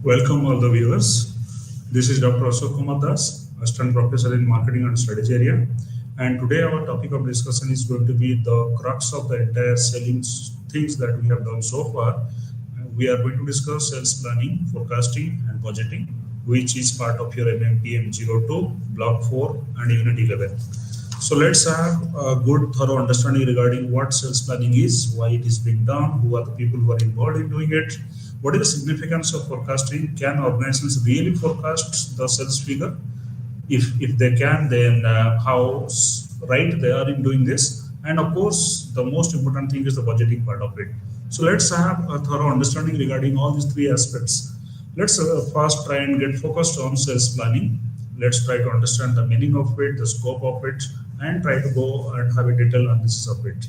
Welcome all the viewers. This is Dr. Ashok Kumar, Assistant Professor in Marketing and Strategy area. And today our topic of discussion is going to be the crux of the entire selling things that we have done so far. We are going to discuss sales planning, forecasting and budgeting, which is part of your MMPM 02, Block 4 and Unit 11. So let's have a good thorough understanding regarding what sales planning is, why it is being done, who are the people who are involved in doing it, what is the significance of forecasting, can organizations really forecast the sales figure? If they can, then how right they are in doing this? And of course, the most important thing is the budgeting part of it. So let's have a thorough understanding regarding all these three aspects. Let's first try and get focused on sales planning. Let's try to understand the meaning of it, the scope of it, and try to go and have a detailed analysis of it.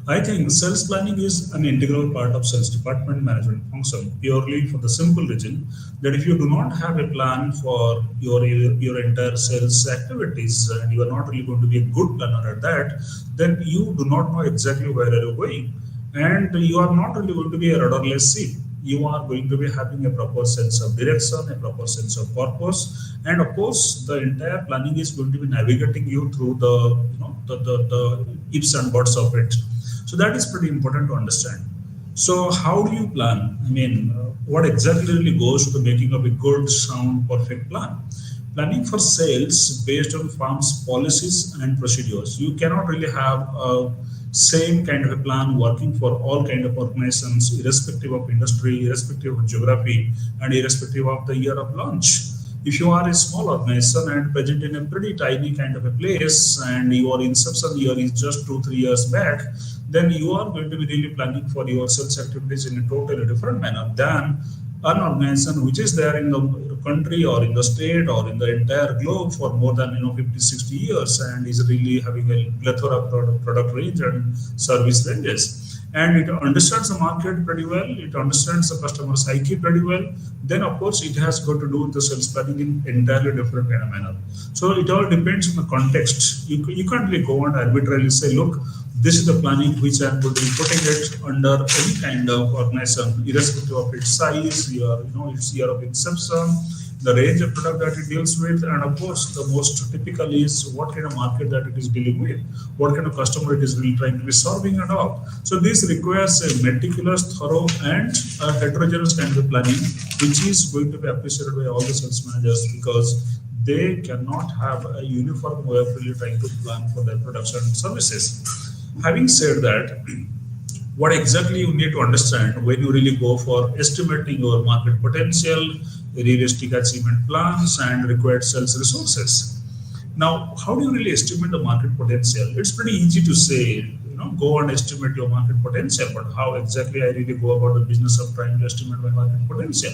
I think sales planning is an integral part of sales department management function, purely for the simple reason that if you do not have a plan for your entire sales activities and you are not really going to be a good planner at that, then you do not know exactly where you are going, and you are not really going to be a rudderless ship. You are going to be having a proper sense of direction, a proper sense of purpose, and of course, the entire planning is going to be navigating you through the ifs and buts of it. So that is pretty important to understand. So how do you plan? I mean, what exactly really goes to the making of a good, sound, perfect plan? Planning for sales based on firm's policies and procedures. You cannot really have a same kind of a plan working for all kind of organizations, irrespective of industry, irrespective of geography, and irrespective of the year of launch. If you are a small organization and present in a pretty tiny kind of a place and your inception year is just 2-3 years back, then you are going to be really planning for your sales activities in a totally different manner than an organization which is there in the country or in the state or in the entire globe for more than 50-60 years and is really having a plethora of product range and service ranges, and it understands the market pretty well, it understands the customer psyche pretty well, then of course it has got to do with the sales planning in entirely different kind of manner. So it all depends on the context. You can't really go and arbitrarily say, look, this is the planning which I'm going to be putting it under any kind of organization, irrespective of its size, its year of inception, the range of product that it deals with, and of course, the most typical is what kind of market that it is dealing with, what kind of customer it is really trying to be serving and all. So this requires a meticulous, thorough, and a heterogeneous kind of planning, which is going to be appreciated by all the sales managers because they cannot have a uniform way of really trying to plan for their products and services. Having said that, what exactly you need to understand when you really go for estimating your market potential, realistic achievement plans, and required sales resources. Now, how do you really estimate the market potential? It's pretty easy to say, go and estimate your market potential, but how exactly I really go about the business of trying to estimate my market potential?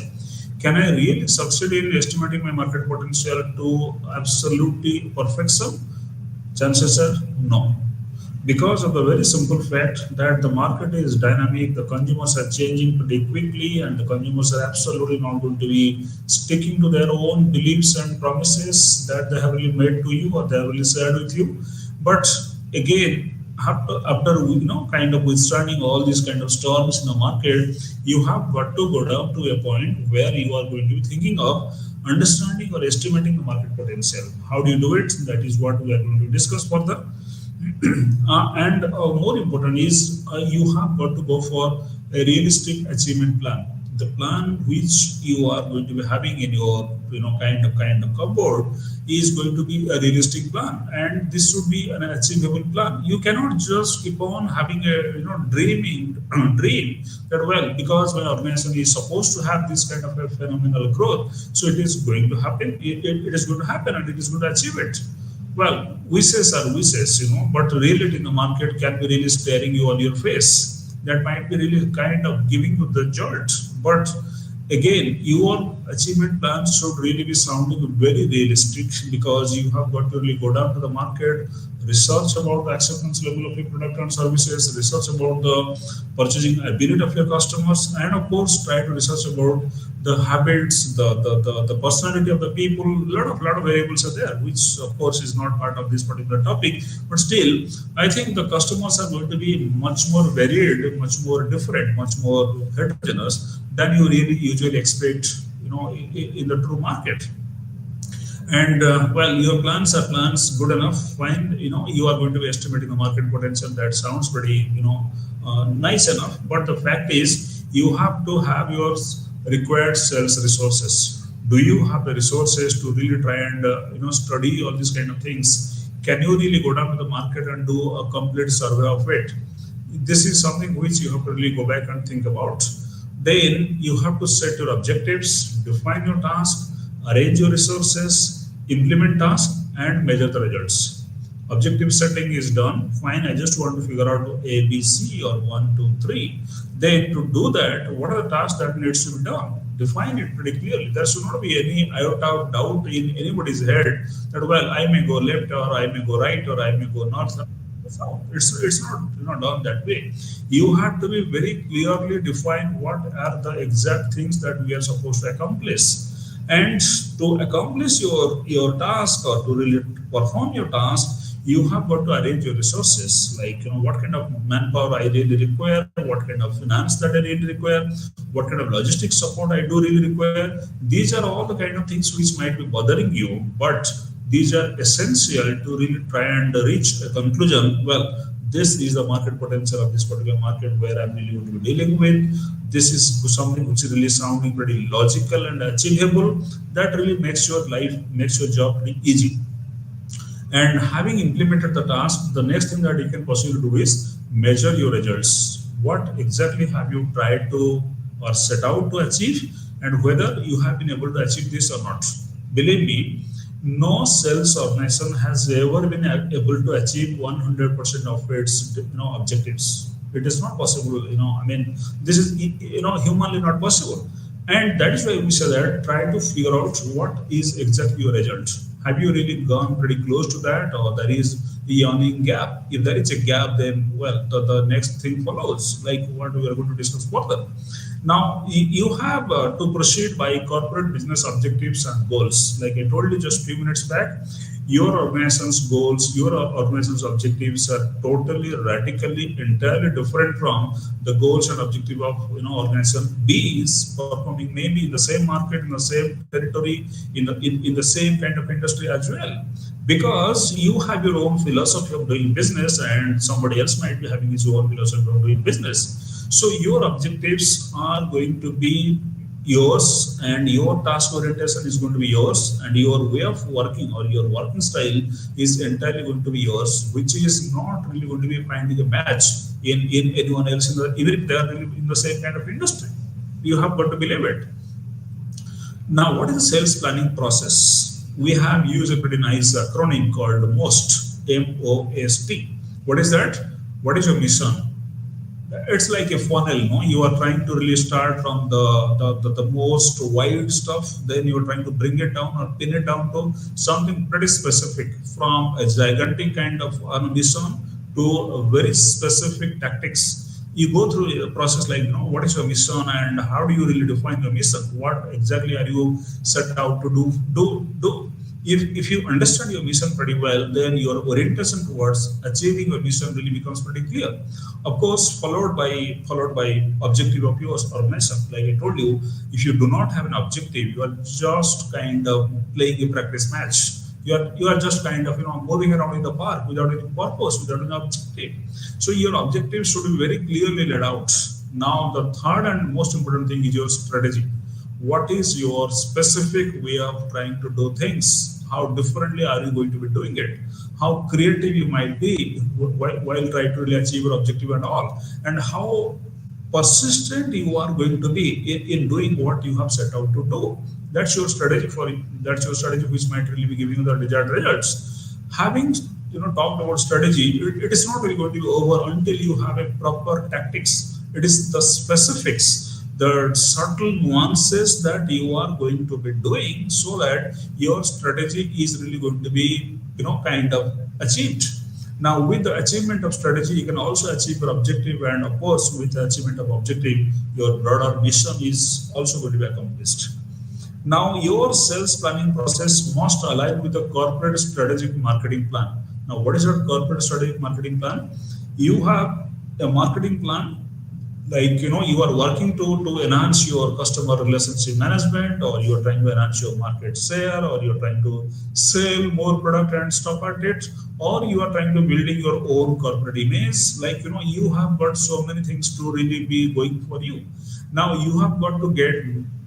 Can I really succeed in estimating my market potential to absolutely perfection? Chances are no, because of the very simple fact that the market is dynamic, the consumers are changing pretty quickly, and the consumers are absolutely not going to be sticking to their own beliefs and promises that they have really made to you or they have really shared with you. But again, after kind of withstanding all these kind of storms in the market, you have got to go down to a point where you are going to be thinking of understanding or estimating the market potential. How do you do it? That is what we are going to discuss further. And more important is you have got to go for a realistic achievement plan. The plan which you are going to be having in your kind of cupboard is going to be a realistic plan, and this should be an achievable plan. You cannot just keep on having a dream that, well, because my organization is supposed to have this kind of a phenomenal growth, so it is going to happen. It is going to happen, and it is going to achieve it. Well, wishes are wishes, but reality in the market can be really staring you on your face. that might be really kind of giving you the jolt. But again, your achievement plans should really be sounding very realistic, because you have got to really go down to the market, research about the acceptance level of your product and services, research about the purchasing ability of your customers, and of course try to research about the habits, the personality of the people. Lot of variables are there, which of course is not part of this particular topic. But still, I think the customers are going to be much more varied, much more different, much more heterogeneous than you really usually expect, in the true market. And well, your plans are plans, good enough, fine. You are going to be estimating the market potential. That sounds pretty, nice enough. But the fact is, you have to have your required sales resources. Do you have the resources to really try and study all these kind of things? Can you really go down to the market and do a complete survey of it? This is something which you have to really go back and think about. Then you have to set your objectives, define your task, arrange your resources, implement tasks, and measure the results. Objective setting is done. Fine, I just want to figure out A, B, C, or 1, 2, 3. Then to do that, what are the tasks that needs to be done? Define it pretty clearly. There should not be any iota of doubt in anybody's head that, well, I may go left, or I may go right, or I may go north. It's not done that way. You have to be very clearly define what are the exact things that we are supposed to accomplish. And to accomplish your task, or to really perform your task, you have got to arrange your resources, like what kind of manpower I really require, what kind of finance that I really require, what kind of logistics support I do really require. These are all the kind of things which might be bothering you, but these are essential to really try and reach a conclusion. Well, this is the market potential of this particular market where I'm really going to be dealing with. This is something which is really sounding pretty logical and achievable. That really makes your life, makes your job pretty easy. And having implemented the task, the next thing that you can possibly do is measure your results. What exactly have you tried to or set out to achieve, and whether you have been able to achieve this or not. Believe me, no sales organization has ever been able to achieve 100% of its objectives. It is not possible. This is humanly not possible. And that is why we say that try to figure out what is exactly your result. Have you really gone pretty close to that, or there is a yawning gap? If there is a gap, then well, the next thing follows, like what we are going to discuss further. Now, you have to proceed by corporate business objectives and goals. Like I told you just a few minutes back, your organization's goals, your organization's objectives are totally, radically, entirely different from the goals and objective of organization B is performing maybe in the same market, in the same territory, in the same kind of industry as well. Because you have your own philosophy of doing business, and somebody else might be having his own philosophy of doing business. So your objectives are going to be yours, and your task orientation is going to be yours, and your way of working or your working style is entirely going to be yours, which is not really going to be finding a match in anyone else, even if they are really in the same kind of industry. You have got to believe it. Now, what is the sales planning process? We have used a pretty nice acronym called MOST, M-O-S-T. What is that? What is your mission? It's like a funnel, no? You are trying to really start from the most wide stuff, then you are trying to bring it down or pin it down to something pretty specific, from a gigantic kind of mission to a very specific tactics. You go through a process like, what is your mission and how do you really define your mission? What exactly are you set out to do? If you understand your mission pretty well, then your orientation towards achieving your mission really becomes pretty clear. Of course, followed by objective of your organization. Like I told you, if you do not have an objective, you are just kind of playing a practice match. You are just kind of moving around in the park without any purpose, without an objective. So your objective should be very clearly laid out. Now, the third and most important thing is your strategy. What is your specific way of trying to do things? How differently are you going to be doing it? How creative you might be while trying to really achieve your objective and all, and how persistent you are going to be in doing what you have set out to do. That's your strategy which might really be giving you the desired results. Having talked about strategy, it is not really going to be over until you have a proper tactics. It is the specifics, the subtle nuances that you are going to be doing so that your strategy is really going to be kind of achieved. Now, with the achievement of strategy, you can also achieve your objective, and of course, with the achievement of objective, your broader mission is also going to be accomplished. Now, your sales planning process must align with the corporate strategic marketing plan. Now, what is your corporate strategic marketing plan? You have a marketing plan, like you are working to enhance your customer relationship management, or you are trying to enhance your market share, or you are trying to sell more product and stuff at it, or you are trying to building your own corporate image. Like you have got so many things to really be going for you. Now you have got to get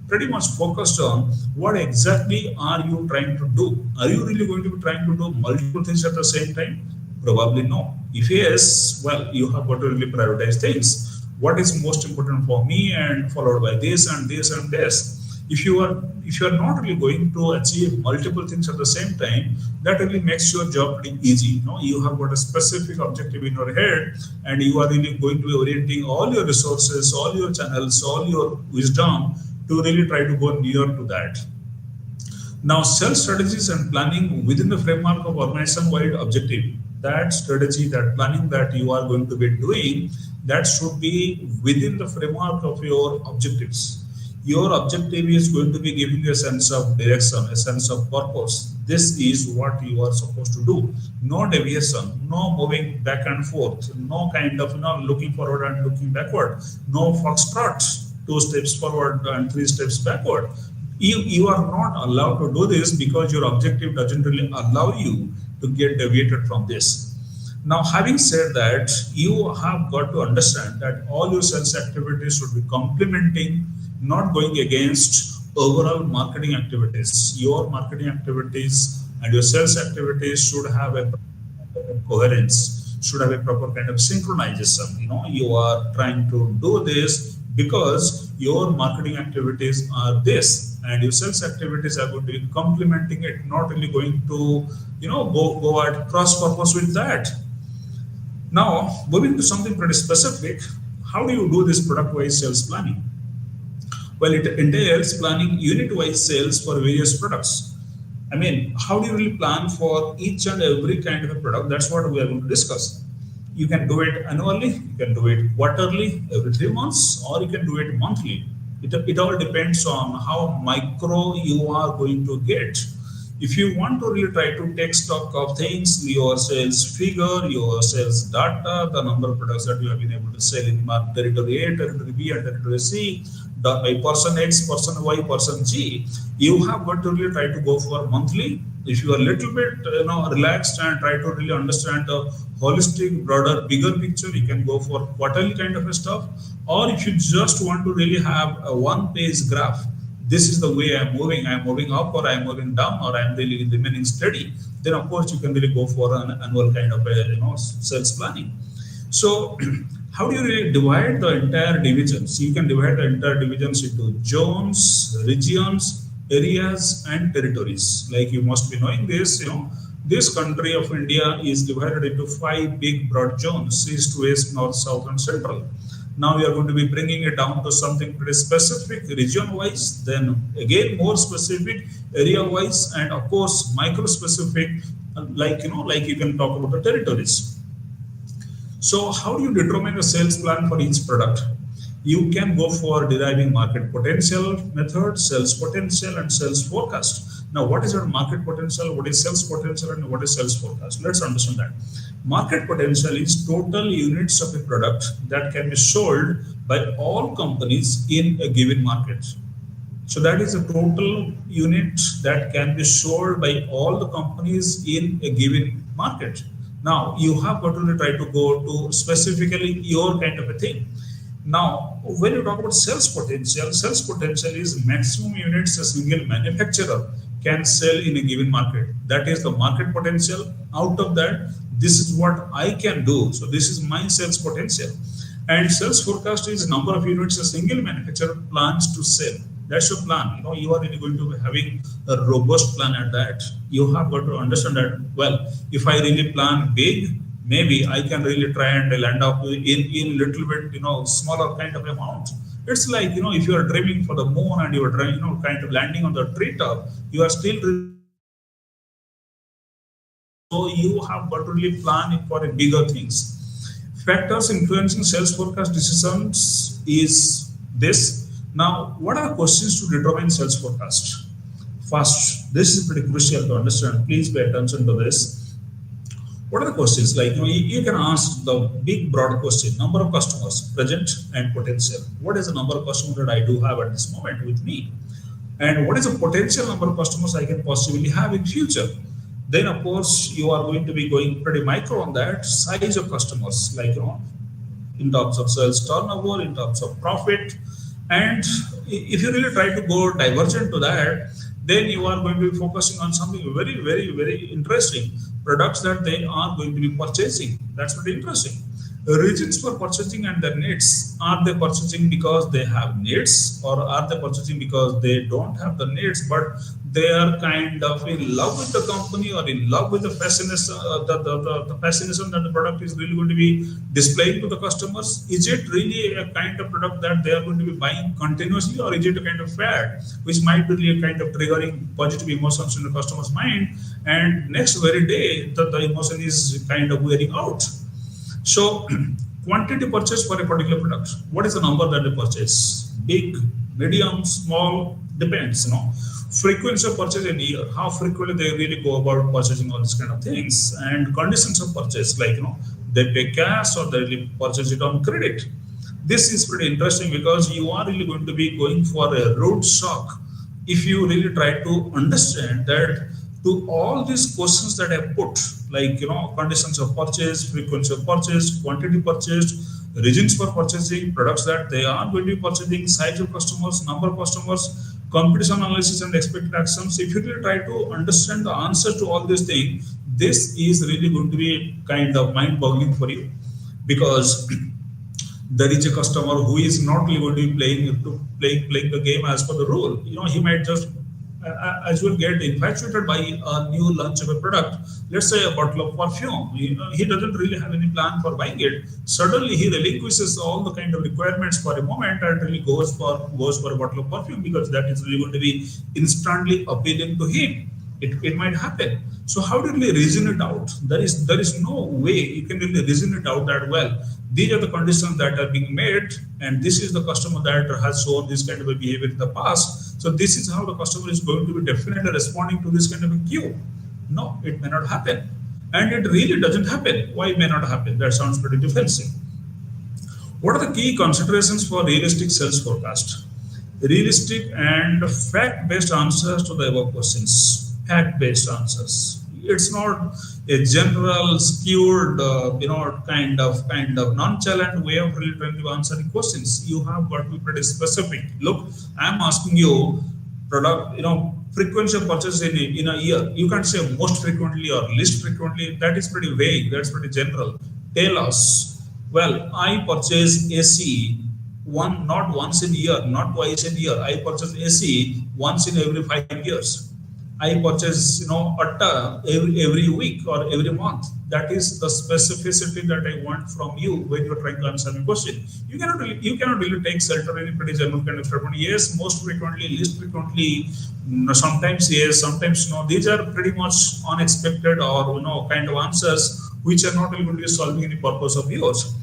pretty much focused on what exactly are you trying to do. Are you really going to be trying to do multiple things at the same time? Probably no. If yes, well, you have got to really prioritize things. What is most important for me, and followed by this and this and this. If you are not really going to achieve multiple things at the same time, that really makes your job pretty easy. You have got a specific objective in your head, and you are really going to be orienting all your resources, all your channels, all your wisdom to really try to go near to that. Now, sales strategies and planning within the framework of organization-wide objective. That strategy, that planning that you are going to be doing, that should be within the framework of your objectives. Your objective is going to be giving you a sense of direction, a sense of purpose. This is what you are supposed to do. No deviation, no moving back and forth, no kind of looking forward and looking backward, no foxtrot, 2 steps forward and 3 steps backward. You are not allowed to do this because your objective doesn't really allow you to get deviated from this. Now, having said that, you have got to understand that all your sales activities should be complementing, not going against overall marketing activities. Your marketing activities and your sales activities should have a coherence, should have a proper kind of synchronization. You are trying to do this because your marketing activities are this, and your sales activities are going to be complementing it, not really going to go at cross purpose with that. Now, moving to something pretty specific, how do you do this product-wise sales planning? Well, it entails planning unit-wise sales for various products. I mean, how do you really plan for each and every kind of a product? That's what we are going to discuss. You can do it annually, you can do it quarterly, every 3 months, or you can do it monthly. It all depends on how micro you are going to get. If you want to really try to take stock of things, your sales figure, your sales data, the number of products that you have been able to sell in territory A, territory B, and territory C, by person X, person Y, person G, you have got to really try to go for monthly. If you are a little bit relaxed and try to really understand the holistic, broader, bigger picture, you can go for quarterly kind of a stuff. Or if you just want to really have a one-page graph, this is the way I'm moving up, or I'm moving down, or I'm really remaining steady, then of course you can really go for an annual kind of a sales planning. So how do you really divide the entire divisions? You can divide the entire divisions into zones, regions, areas, and territories. Like you must be knowing this, this country of India is divided into 5 big broad zones: east, west, north, south, and central. Now we are going to be bringing it down to something pretty specific, region-wise, then again more specific, area-wise, and of course micro-specific, like you can talk about the territories. So how do you determine a sales plan for each product? You can go for deriving market potential method, sales potential, and sales forecast. Now, what is your market potential? What is sales potential? And what is sales forecast? Let's understand that. Market potential is total units of a product that can be sold by all companies in a given market. So that is a total unit that can be sold by all the companies in a given market. Now, you have got to try to go to specifically your kind of a thing. Now, when you talk about sales potential is maximum units a single manufacturer can sell in a given market. That is the market potential. Out of that, this is what I can do. So this is my sales potential. And sales forecast is number of units a single manufacturer plans to sell. That's your plan. You are really going to be having a robust plan at that. You have got to understand that, well, if I really plan big, maybe I can really try and land up in little bit, smaller kind of amount. It's like, if you are dreaming for the moon and you are trying, kind of landing on the treetop, you are still so you have got to really plan it for a bigger things. Factors influencing sales forecast decisions is this. Now, what are questions to determine sales forecast? First, this is pretty crucial to understand. Please pay attention to this. What are the questions? Like, you can ask the big broad question: number of customers, present and potential. What is the number of customers that I do have at this moment with me? And what is the potential number of customers I can possibly have in future? Then of course you are going to be going pretty micro on that size of customers, like in terms of sales turnover, in terms of profit. And if you really try to go divergent to that, then you are going to be focusing on something very, very, very interesting: products that they are going to be purchasing. That's pretty interesting. Reasons for purchasing and their needs. Are they purchasing because they have needs, or are they purchasing because they don't have the needs, but they are kind of in love with the company or in love with the fascination, the fascination that the product is really going to be displaying to the customers? Is it really a kind of product that they are going to be buying continuously, or is it a kind of fad which might be really a kind of triggering positive emotions in the customer's mind, and next very day the emotion is kind of wearing out? So, quantity purchase for a particular product. What is the number that they purchase? Big, medium, small, depends. Frequency of purchase in a year. How frequently they really go about purchasing all these kind of things, and conditions of purchase, like they pay cash or they really purchase it on credit. This is pretty interesting because you are really going to be going for a road shock if you really try to understand that to all these questions that I put, like conditions of purchase, frequency of purchase, quantity purchased, reasons for purchasing, products that they are going to be purchasing, size of customers, number of customers, competition analysis and expected actions. If you really try to understand the answer to all these things, this is really going to be kind of mind-boggling for you, because there is a customer who is not really going to be playing the game as per the rule. He might just as well get infatuated by a new launch of a product, let's say a bottle of perfume. He doesn't really have any plan for buying it. Suddenly he relinquishes all the kind of requirements for a moment and really goes for a bottle of perfume because that is really going to be instantly appealing to him. It might happen. So how do you really reason it out? There is no way you can really reason it out that well. These are the conditions that are being made, and this is the customer that has shown this kind of a behavior in the past. So this is how the customer is going to be definitely responding to this kind of a cue. No, it may not happen. And it really doesn't happen. Why may not happen? That sounds pretty defensive. What are the key considerations for realistic sales forecast? Realistic and fact-based answers to the above questions. Fact-based answers. It's not a general, skewed, kind of nonchalant way of really trying to answer the questions. You have got to be pretty specific. Look, I'm asking you product, frequency of purchase in a year. You can't say most frequently or least frequently. That is pretty vague. That's pretty general. Tell us. Well, I purchase AC not once in a year, not twice in a year. I purchase AC once in every 5 years. I purchase, atta every week or every month. That is the specificity that I want from you when you're trying to answer my question. You cannot really take shelter in a pretty general kind of statement. Yes, most frequently, least frequently, sometimes yes, sometimes no. These are pretty much unexpected or kind of answers which are not really going to be solving any purpose of yours.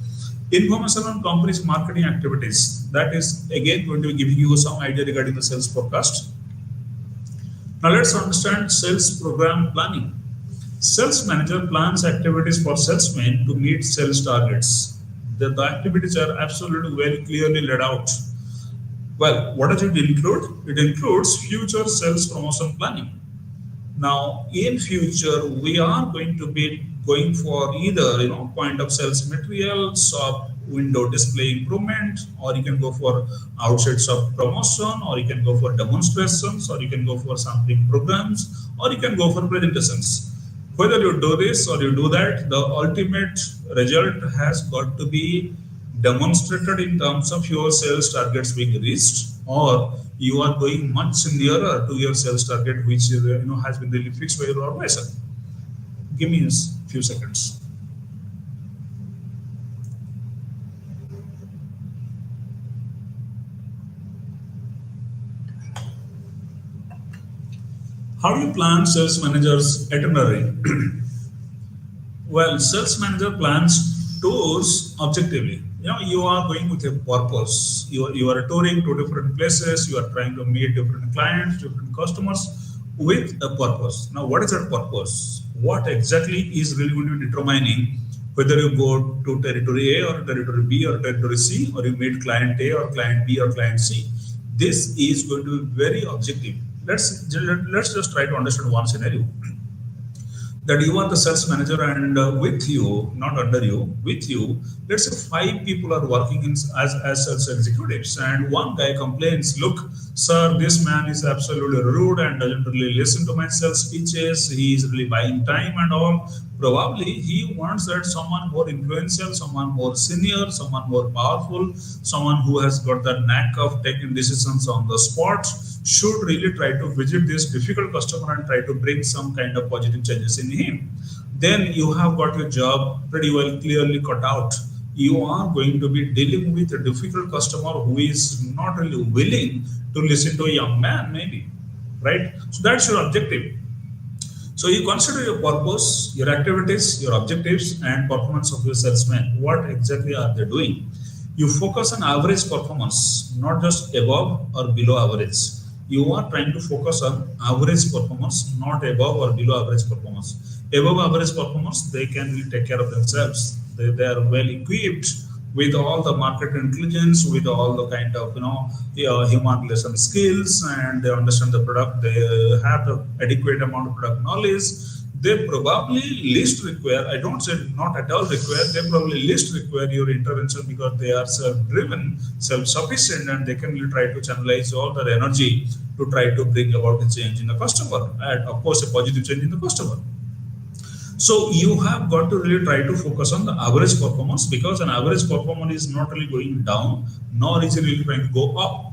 Information on company's marketing activities. That is again going to be giving you some idea regarding the sales forecast. Now let's understand sales program planning. Sales manager plans activities for salesmen to meet sales targets. The activities are absolutely very clearly laid out. Well, what does it include? It includes future sales promotion planning. Now, in future, we are going to be going for either point of sales material, shop window display improvement, or you can go for outside shop promotion, or you can go for demonstrations, or you can go for sampling programs, or you can go for presentations. Whether you do this or you do that, the ultimate result has got to be demonstrated in terms of your sales targets being reached, or you are going much nearer to your sales target, which has been really fixed by your organization. Give me a few seconds. How do you plan sales manager's itinerary? Well, sales manager plans tours objectively. You are going with a purpose. You are touring to different places. You are trying to meet different clients, different customers with a purpose. Now, what is that purpose? What exactly is really going to be determining whether you go to territory A or territory B or territory C, or you meet client A or client B or client C? This is going to be very objective. Let's just try to understand one scenario, that you are the sales manager, and with you, not under you, with you, let's say 5 people are working as sales executives, and one guy complains, look, sir, this man is absolutely rude and doesn't really listen to my sales speeches. He is really buying time and all. Probably he wants that someone more influential, someone more senior, someone more powerful, someone who has got the knack of taking decisions on the spot should really try to visit this difficult customer and try to bring some kind of positive changes in him. Then you have got your job pretty well clearly cut out. You are going to be dealing with a difficult customer who is not really willing to listen to a young man, maybe, right? So that's your objective. So you consider your purpose, your activities, your objectives, and performance of your salesman. What exactly are they doing? You focus on average performance, not just above or below average. You are trying to focus on average performance, not above or below average performance. Above average performance, they can really take care of themselves. They are well equipped with all the market intelligence, with all the kind of human relation skills, and they understand the product. They have the adequate amount of product knowledge. They probably least require, I don't say not at all require, they probably least require your intervention because they are self-driven, self-sufficient, and they can really try to channelize all their energy to try to bring about a change in the customer, and of course a positive change in the customer. So you have got to really try to focus on the average performance, because an average performer is not really going down, nor is he really trying to go up.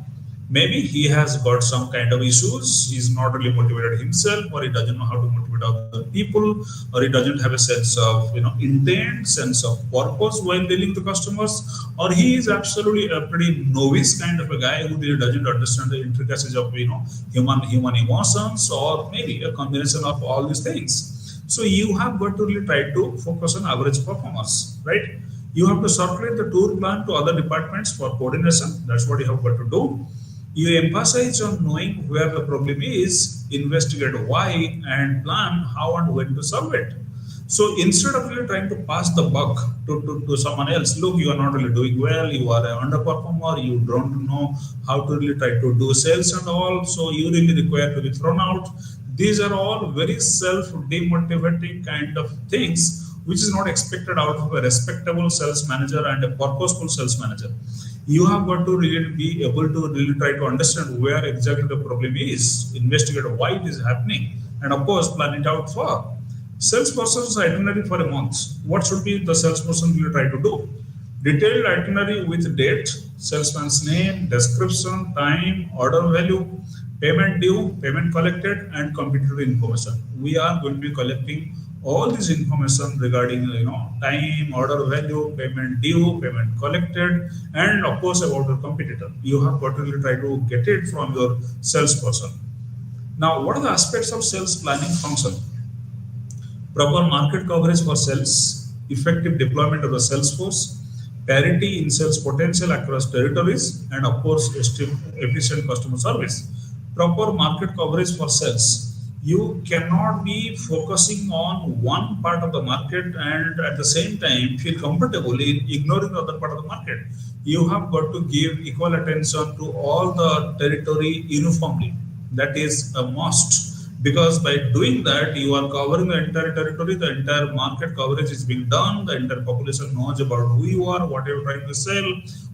Maybe he has got some kind of issues, he's not really motivated himself, or he doesn't know how to motivate other people, or he doesn't have a sense of intent, sense of purpose while dealing with the customers, or he is absolutely a pretty novice kind of a guy who really doesn't understand the intricacies of human emotions, or maybe a combination of all these things. So you have got to really try to focus on average performance, right? You have to circulate the tour plan to other departments for coordination. That's what you have got to do. You emphasize on knowing where the problem is, investigate why, and plan how and when to solve it. So instead of really trying to pass the buck to someone else, look, you are not really doing well, you are an underperformer, you don't know how to really try to do sales and all, so you really require to be thrown out. These are all very self-demotivating kind of things, which is not expected out of a respectable sales manager and a purposeful sales manager. You have got to really be able to really try to understand where exactly the problem is, investigate why it is happening, and of course plan it out for. Salesperson's itinerary for a month. What should be the salesperson really try to do? Detailed itinerary with date, salesman's name, description, time, order value, payment due, payment collected, and competitor information. We are going to be collecting all this information regarding time, order value, payment due, payment collected, and of course about your competitor. You have got to really try to get it from your salesperson. Now, what are the aspects of sales planning function? Proper market coverage for sales, effective deployment of the sales force, parity in sales potential across territories, and of course efficient customer service. Proper market coverage for sales. You cannot be focusing on one part of the market and at the same time feel comfortable in ignoring the other part of the market. You have got to give equal attention to all the territory uniformly. That is a must, because by doing that you are covering the entire territory, the entire market coverage is being done, the entire population knows about who you are, what you're trying to sell,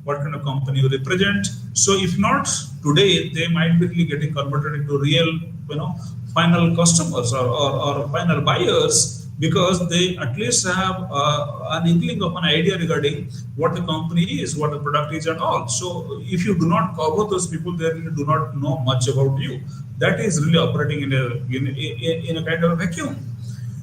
what kind of company you represent. So if not today, they might be really getting converted into real final customers or final buyers because they at least have an inkling of an idea regarding what the company is, what the product is, and all. So if you do not cover those people, they really do not know much about you. That is really operating in a kind of a vacuum.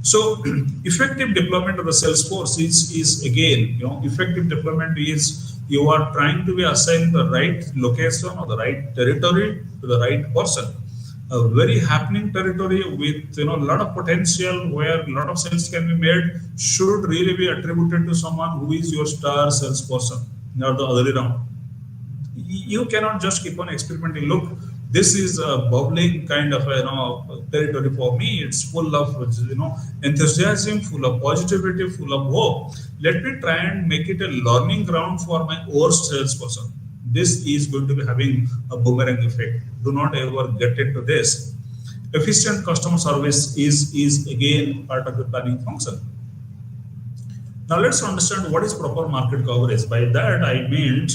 So effective deployment of the Salesforce is again, effective deployment is you are trying to be assigned the right location or the right territory to the right person. A very happening territory with a lot of potential where a lot of sales can be made should really be attributed to someone who is your star salesperson, not the other way around. You cannot just keep on experimenting. Look, this is a bubbling kind of territory for me. It's full of enthusiasm, full of positivity, full of hope. Let me try and make it a learning ground for my worst salesperson. This is going to be having a boomerang effect. Do not ever get into this. Efficient customer service is again part of the planning function. Now let's understand what is proper market coverage. By that I meant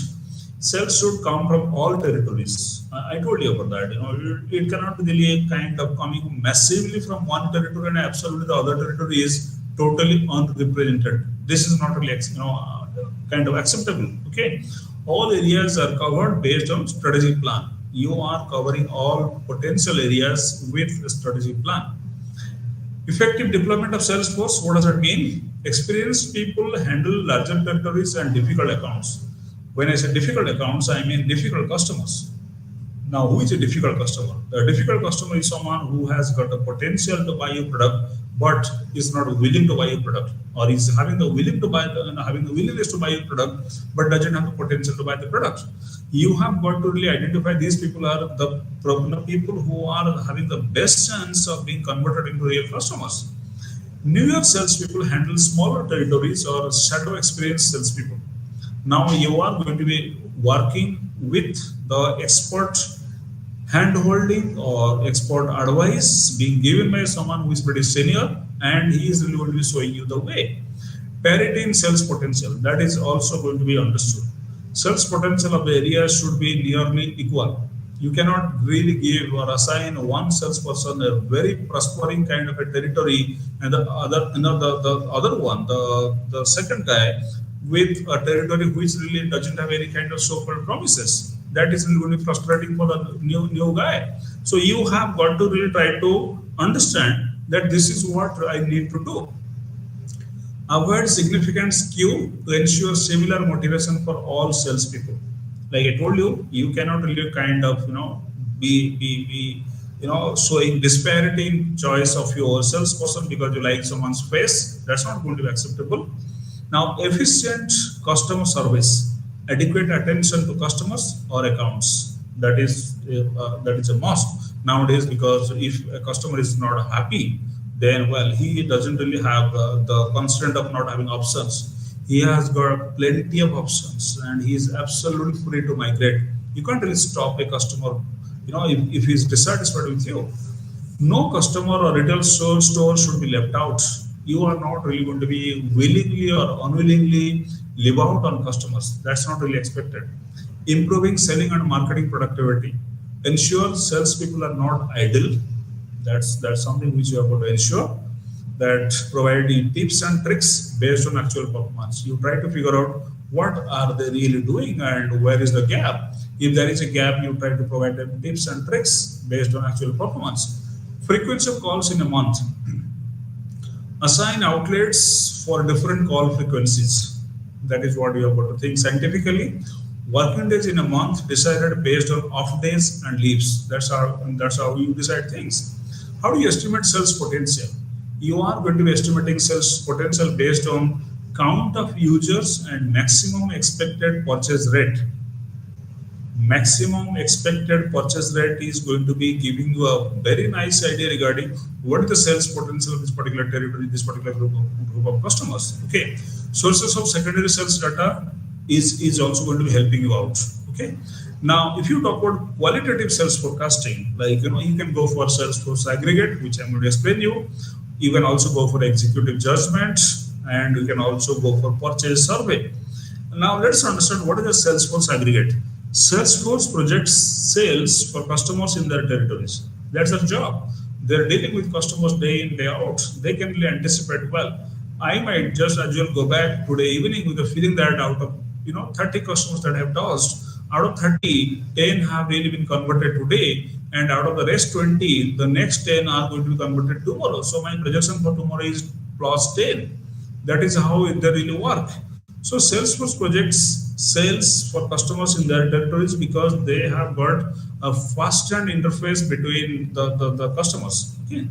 sales should come from all territories. I told you about that. It cannot be really a kind of coming massively from one territory and absolutely the other territory is totally unrepresented. This is not really kind of acceptable. Okay, all areas are covered based on strategic plan. You are covering all potential areas with a strategic plan. Effective deployment of Salesforce, what does that mean? Experienced people handle larger territories and difficult accounts. When I say difficult accounts, I mean difficult customers. Now, who is a difficult customer? A difficult customer is someone who has got the potential to buy your product, but is not willing to buy your product, or is having the having the willingness to buy your product, but doesn't have the potential to buy the product. You have got to really identify these people are the people who are having the best chance of being converted into real customers. Newer salespeople handle smaller territories or shadow experienced salespeople. Now you are going to be working with the expert hand holding or expert advice being given by someone who is pretty senior, and he is really going to be showing you the way. Parity in sales potential, that is also going to be understood. Sales potential of the area should be nearly equal. You cannot really give or assign one salesperson a very prospering kind of a territory and the other one, the second guy, with a territory which really doesn't have any kind of so-called promises. That is really going to be frustrating for the new guy. So you have got to really try to understand that this is what I need to do. Avoid significant skew to ensure similar motivation for all salespeople. Like I told you, you cannot really kind of be showing disparity in choice of your salesperson because you like someone's face. That's not going to be acceptable. Now, efficient customer service, adequate attention to customers or accounts. That is a must nowadays, because if a customer is not happy, then well, he doesn't really have the constraint of not having options. He has got plenty of options, and he is absolutely free to migrate. You can't really stop a customer, if he's dissatisfied with you. No customer or retail store should be left out. You are not really going to be willingly or unwillingly live out on customers. That's not really expected. Improving selling and marketing productivity. Ensure salespeople are not idle. That's something which you have got to ensure. That providing tips and tricks based on actual performance. You try to figure out what are they really doing and where is the gap. If there is a gap, you try to provide them tips and tricks based on actual performance. Frequency of calls in a month. Assign outlets for different call frequencies. That is what you have got to think scientifically. Working days in a month decided based on off days and leaves. That's how you decide things. How do you estimate sales potential? You are going to be estimating sales potential based on count of users and maximum expected purchase rate. Maximum expected purchase rate is going to be giving you a very nice idea regarding what is the sales potential of this particular territory, this particular group of customers. Okay, sources of secondary sales data is also going to be helping you out. Okay, now if you talk about qualitative sales forecasting, like you can go for Salesforce aggregate, which I'm going to explain you. You can also go for executive judgment, and you can also go for purchase survey. Now let's understand what is the Salesforce aggregate. Salesforce projects sales for customers in their territories. That's their job. They're dealing with customers day in, day out. They can really anticipate well. I might just as well go back today evening with the feeling that out of 30 customers that I have touched, out of 30, 10 have really been converted today, and out of the rest 20, the next 10 are going to be converted tomorrow. So my projection for tomorrow is plus 10. That is how they really work. So Salesforce projects sales for customers in their territories because they have got a fast-hand interface between the customers. Okay.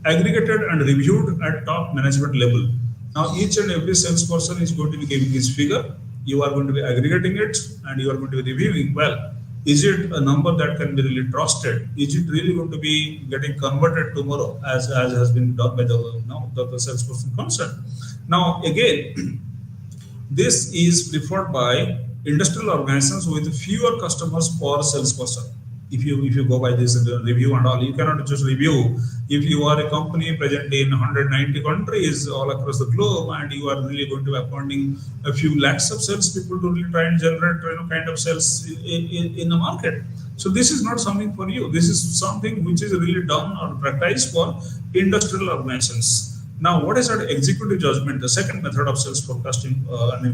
Aggregated and reviewed at top management level. Now each and every salesperson is going to be giving his figure. You are going to be aggregating it and you are going to be reviewing. Well, is it a number that can be really trusted? Is it really going to be getting converted tomorrow as has been done by the salesperson concerned? Now again, this is preferred by industrial organizations with fewer customers per salesperson. If you go by this review and all, you cannot just review. If you are a company present in 190 countries all across the globe, and you are really going to be appointing a few lakhs of salespeople to really try and generate kind of sales in the market. So this is not something for you. This is something which is really done or practiced for industrial organizations. Now, what is our executive judgment? The second method of sales forecasting,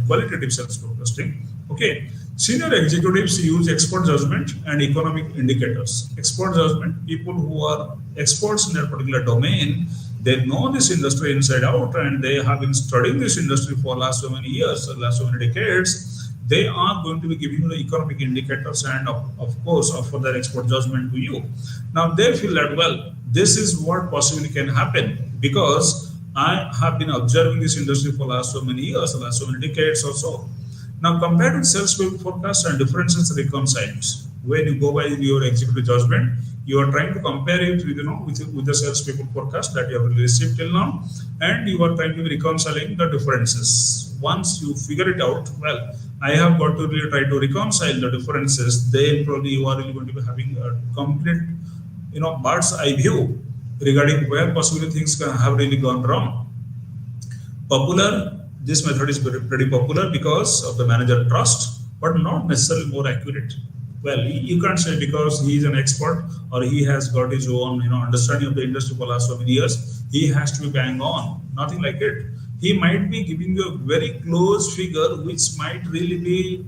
qualitative sales forecasting. Okay, senior executives use expert judgment and economic indicators. Expert judgment, people who are experts in their particular domain, they know this industry inside out, and they have been studying this industry for last so many years, last so many decades. They are going to be giving you the economic indicators and of course offer their expert judgment to you. Now they feel that, well, this is what possibly can happen because I have been observing this industry for last so many years, last so many decades or so. Now, compared with sales forecast and differences reconciled. When you go by your executive judgment, you are trying to compare it with the sales people forecast that you have received till now, and you are trying to be reconciling the differences. Once you figure it out, well, I have got to really try to reconcile the differences. Then probably you are really going to be having a complete, bird's eye view regarding where possibly things can have really gone wrong. Popular, this method is pretty popular because of the manager trust, but not necessarily more accurate. Well, you can't say because he is an expert or he has got his own understanding of the industry for last so many years, he has to be bang on. Nothing like it. He might be giving you a very close figure which might really be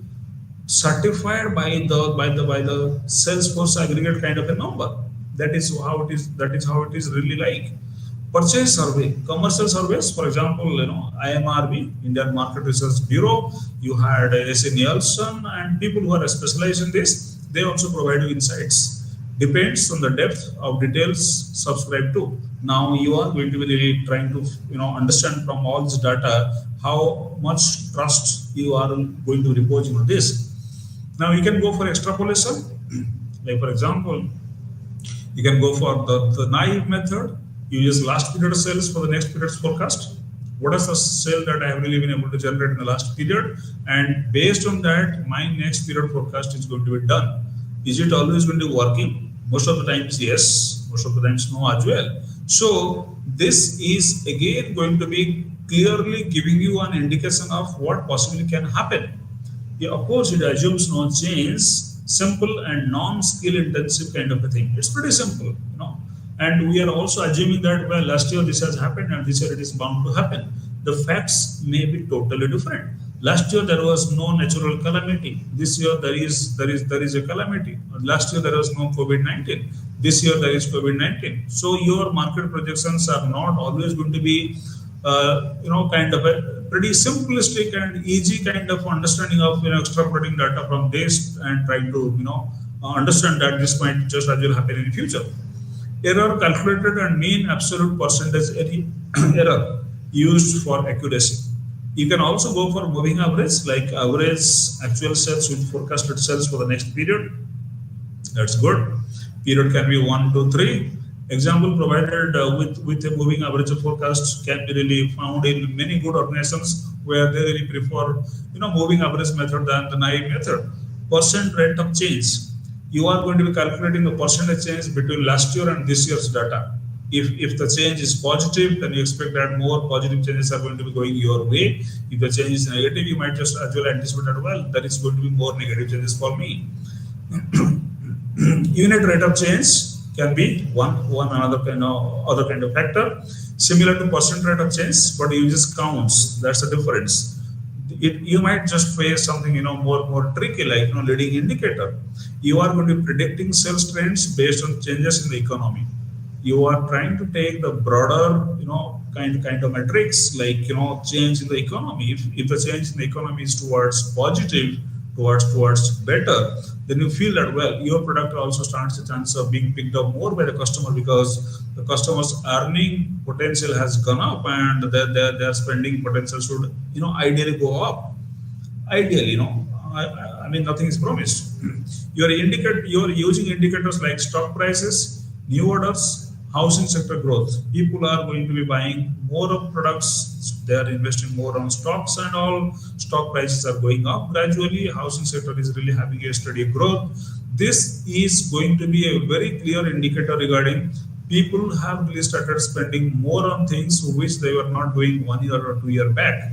certified by the Salesforce aggregate kind of a number. That is how it is. That is how it is really like. Purchase survey, commercial surveys, for example, IMRB, Indian Market Research Bureau. You had AC Nielsen and people who are specialized in this. They also provide you insights. Depends on the depth of details subscribed to. Now you are going to be really trying to understand from all this data how much trust you are going to repose on this. Now you can go for extrapolation. Like for example, you can go for the naive method. You use last period sales for the next period's forecast. What is the sale that I have really been able to generate in the last period? And based on that, my next period forecast is going to be done. Is it always going to be working? Most of the times, yes. Most of the times, no as well. So this is again going to be clearly giving you an indication of what possibly can happen. Yeah, of course, it assumes no change, simple and non-skill intensive kind of a thing. It's pretty simple, And we are also assuming that, well, last year this has happened and this year it is bound to happen. The facts may be totally different. Last year there was no natural calamity. This year there is a calamity. Last year there was no COVID-19. This year there is COVID-19. So your market projections are not always going to be, kind of a pretty simplistic and easy kind of understanding of extrapolating data from this and trying to understand that this might just as well happen in the future. Error calculated and mean absolute percentage error used for accuracy. You can also go for moving average, like average actual sales with forecasted sales for the next period. That's good. Period can be 1, 2, 3. Example provided with a moving average of forecast can be really found in many good organizations where they really prefer moving average method than the naive method. Percent rate of change. You are going to be calculating the percentage change between last year and this year's data. If the change is positive, then you expect that more positive changes are going to be going your way. If the change is negative, you might just as well anticipate that, well, there is going to be more negative changes for me. Unit rate of change. can be one another other kind of factor. Similar to percent rate of change, but uses counts. That's the difference. You might just face something more tricky, like leading indicator. You are going to be predicting sales trends based on changes in the economy. You are trying to take the broader kind of metrics, like change in the economy. If the change in the economy is towards positive, towards better, then you feel that, well, your product also stands a chance of being picked up more by the customer, because the customer's earning potential has gone up, and their spending potential should ideally go up. Ideally, I mean, nothing is promised. You're using indicators like stock prices, new orders, housing sector growth. People are going to be buying more of products. They are investing more on stocks and all. Stock prices are going up gradually. Housing sector is really having a steady growth. This is going to be a very clear indicator regarding people have really started spending more on things which they were not doing 1 year or 2 year back.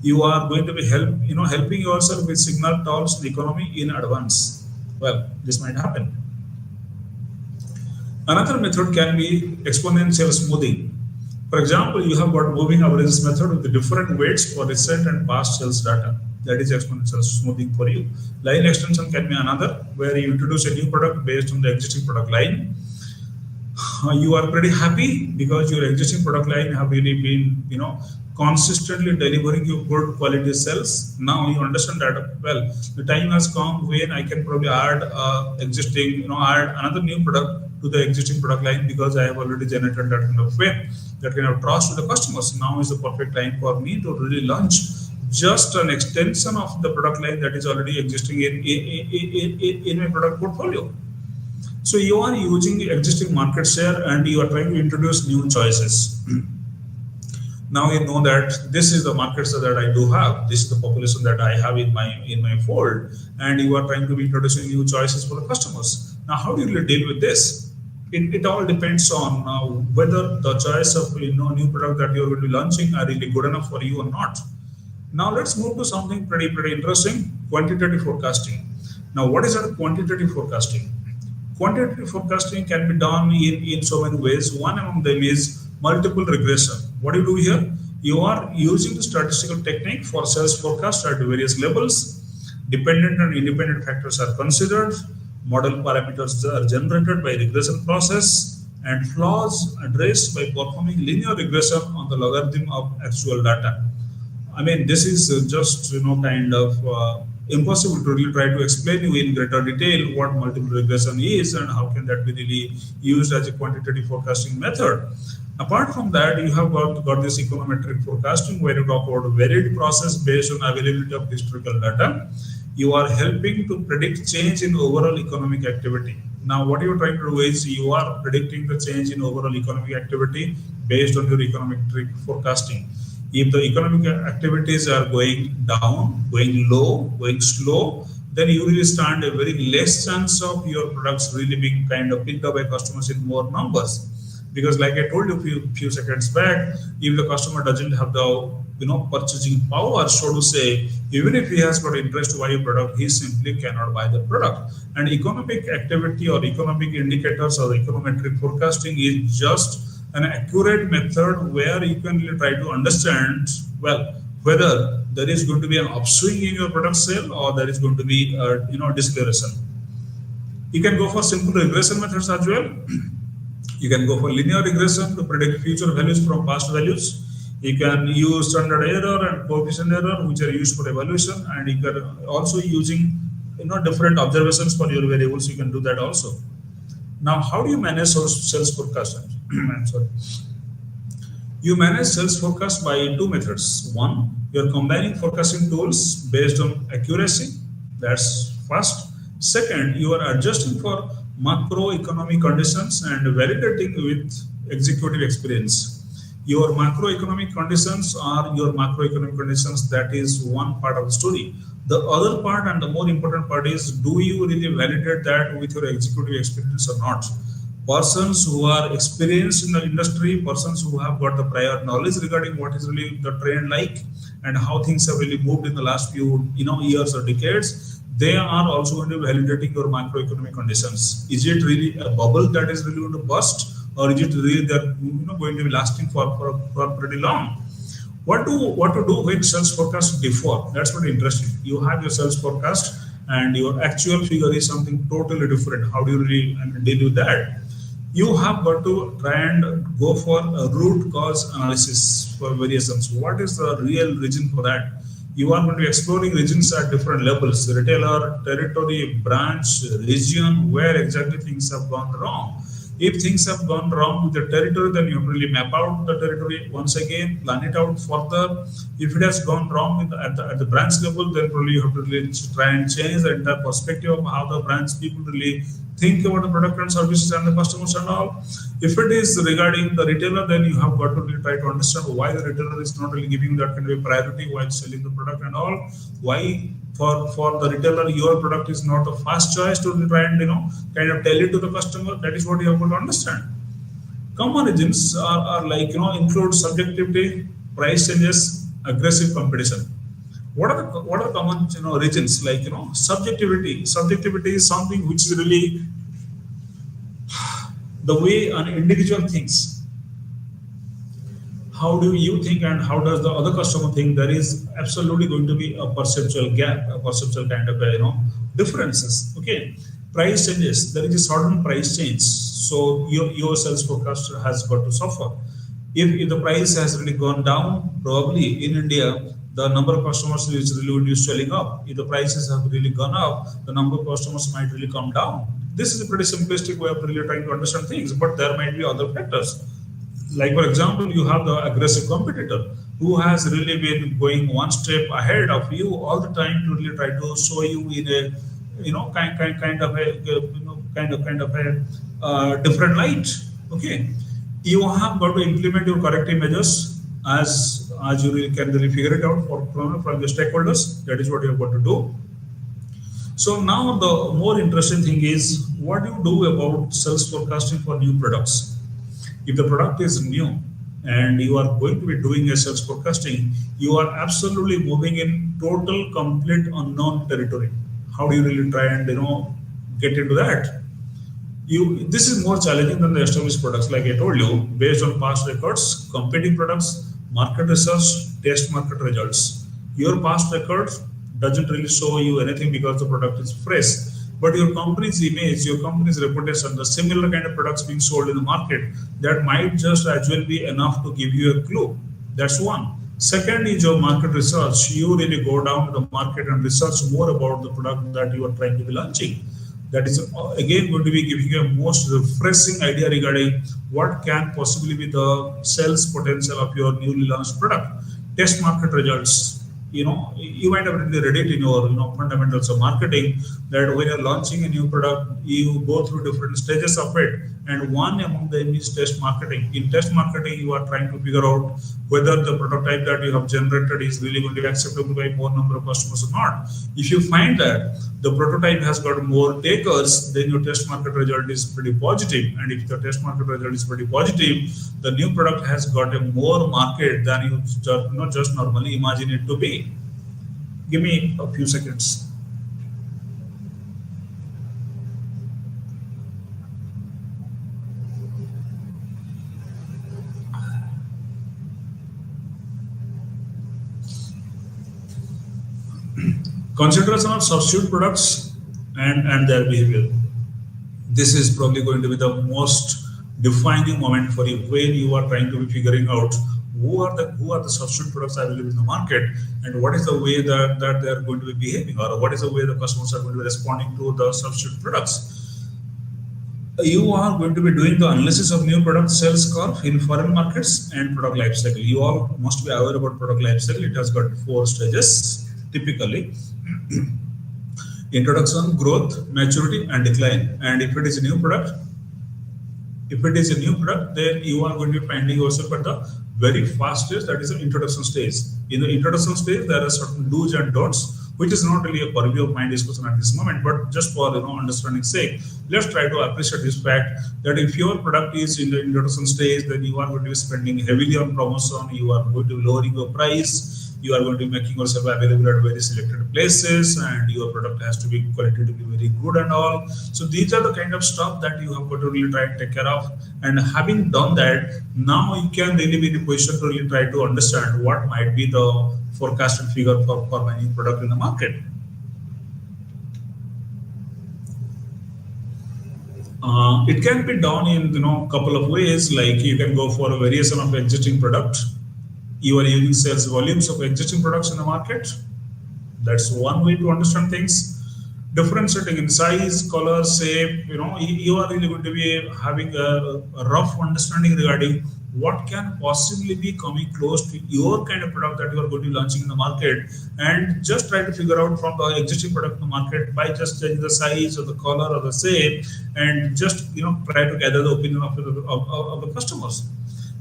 You are going to be helping yourself with signal towards the economy in advance. Well, this might happen. Another method can be exponential smoothing. For example, you have got moving averages method with the different weights for recent and past sales data. That is exponential smoothing for you. Line extension can be another, where you introduce a new product based on the existing product line. You are pretty happy because your existing product line have really been consistently delivering you good quality sales. Now you understand that, well, the time has come when I can probably add add another new product to the existing product line, because I have already generated that kind of fame, that kind of trust with the customers. Now is the perfect time for me to really launch just an extension of the product line that is already existing in my product portfolio. So you are using existing market share and you are trying to introduce new choices. Now you know that this is the market share that I do have. This is the population that I have in my fold, and you are trying to be introducing new choices for the customers. Now, how do you really deal with this? It all depends on whether the choice of new product that you're going to be launching are really good enough for you or not. Now let's move to something pretty interesting: quantitative forecasting. Now, what is that quantitative forecasting? Quantitative forecasting can be done in so many ways. One among them is multiple regression. What do you do here? You are using the statistical technique for sales forecast at various levels. Dependent and independent factors are considered. Model parameters are generated by regression process, and flaws addressed by performing linear regression on the logarithm of actual data. I mean, this is just kind of impossible to really try to explain you in greater detail what multiple regression is and how can that be really used as a quantitative forecasting method. Apart from that, you have got this econometric forecasting, where you talk about a varied process based on availability of historical data. You are helping to predict change in overall economic activity. Now, what you're trying to do is you are predicting the change in overall economic activity based on your econometric forecasting. If the economic activities are going down, going low, going slow, then you really stand a very less chance of your products really being kind of picked up by customers in more numbers. Because like I told you few seconds back, if the customer doesn't have the purchasing power, so to say, even if he has got interest to buy a product, he simply cannot buy the product. And economic activity or economic indicators or econometric forecasting is just an accurate method where you can really try to understand, well, whether there is going to be an upswing in your product sale or there is going to be a deceleration. You can go for simple regression methods as well. You can go for linear regression to predict future values from past values. You can use standard error and coefficient error, which are used for evaluation, and you can also using different observations for your variables. You can do that also. Now, how do you manage sales forecast? I'm sorry. You manage sales forecast by two methods. One, you're combining forecasting tools based on accuracy. That's first. Second, you are adjusting for macroeconomic conditions and validating with executive experience. Your macroeconomic conditions are your macroeconomic conditions. That is one part of the story. The other part and the more important part is, do you really validate that with your executive experience or not? Persons who are experienced in the industry, persons who have got the prior knowledge regarding what is really the trend like and how things have really moved in the last few years or decades, They are also going to be validating your macroeconomic conditions. Is it really a bubble that is really going to burst, or is it really that going to be lasting for pretty long? What to do when sales forecasts differ? That's very interesting. You have your sales forecast and your actual figure is something totally different. How do you really deal with that? You have got to try and go for a root cause analysis for variations. What is the real reason for that? You are going to be exploring regions at different levels: retailer, territory, branch, region, where exactly things have gone wrong. If things have gone wrong with the territory, then you have to really map out the territory once again, plan it out further. If it has gone wrong at the branch level, then probably you have to really try and change the entire perspective of how the branch people really think about the product and services and the customers and all. If it is regarding the retailer, then you have got to really try to understand why the retailer is not really giving that kind of a priority while selling the product and all. Why for the retailer your product is not a fast choice to try and kind of tell it to the customer. That is what you have got to understand. Common regions are like include subjectivity, price changes, aggressive competition. What are the common regions, like subjectivity? Subjectivity is something which is really the way an individual thinks. How do you think and how does the other customer think? There is absolutely going to be a perceptual gap, a perceptual kind of differences. Okay, price changes. There is a sudden price change, so your sales forecast has got to suffer. If the price has really gone down, probably in India the number of customers is really going to be swelling up. If the prices have really gone up, the number of customers might really come down. This is a pretty simplistic way of really trying to understand things, but there might be other factors. Like for example, you have the aggressive competitor who has really been going one step ahead of you all the time to really try to show you in a kind of a kind of a different light. Okay, you have got to implement your corrective measures as you really can really figure it out from your stakeholders. That is what you have got to do. So now the more interesting thing is what do you do about sales forecasting for new products? If the product is new and you are going to be doing a sales forecasting, you are absolutely moving in total, complete unknown territory. How do you really try and get into that? This is more challenging than the established products. Like I told you, based on past records, competing products, market research, test market results. Your past records doesn't really show you anything because the product is fresh. But your company's image, your company's reputation, the similar kind of products being sold in the market, that might just as well be enough to give you a clue. That's one. Second is your market research. You really go down to the market and research more about the product that you are trying to be launching. That is again going to be giving you a most refreshing idea regarding what can possibly be the sales potential of your newly launched product. Test market results. You might have really read it in your fundamentals of marketing, that when you're launching a new product, you go through different stages of it, and one among them is test marketing. In test marketing, you are trying to figure out whether the prototype that you have generated is really going to be acceptable by more number of customers or not. If you find that the prototype has got more takers, then your test market result is pretty positive. And if the test market result is pretty positive, the new product has got a more market than you not just normally imagine it to be. Give me a few seconds. Consideration of substitute products and their behavior. This is probably going to be the most defining moment for you when you are trying to be figuring out who are the substitute products available in the market, and what is the way that they are going to be behaving, or what is the way the customers are going to be responding to the substitute products. You are going to be doing the analysis of new product sales curve in foreign markets and product life cycle. You all must be aware about product life cycle. It has got 4 stages typically: introduction, growth, maturity, and decline. And if it is a new product, then you are going to be finding yourself at the very fast stage, that is the introduction stage. In the introduction stage, there are certain do's and don'ts, which is not really a purview of my discussion at this moment, but just for understanding sake, let's try to appreciate this fact that if your product is in the introduction stage, then you are going to be spending heavily on promotion, you are going to be lowering your price, you are going to be making yourself available at very selected places, and your product has to be qualitatively very good and all. So these are the kind of stuff that you have got to really try and take care of. And having done that, now you can really be in a position to really try to understand what might be the forecasted figure for any product in the market. It can be done in couple of ways. Like you can go for a variation of existing product. You are using sales volumes of existing products in the market. That's one way to understand things. Differentiating in size, color, shape. You are really going to be having a rough understanding regarding what can possibly be coming close to your kind of product that you are going to be launching in the market, and just try to figure out from the existing product in the market by just changing the size or the color or the shape, and just try to gather the opinion of the customers.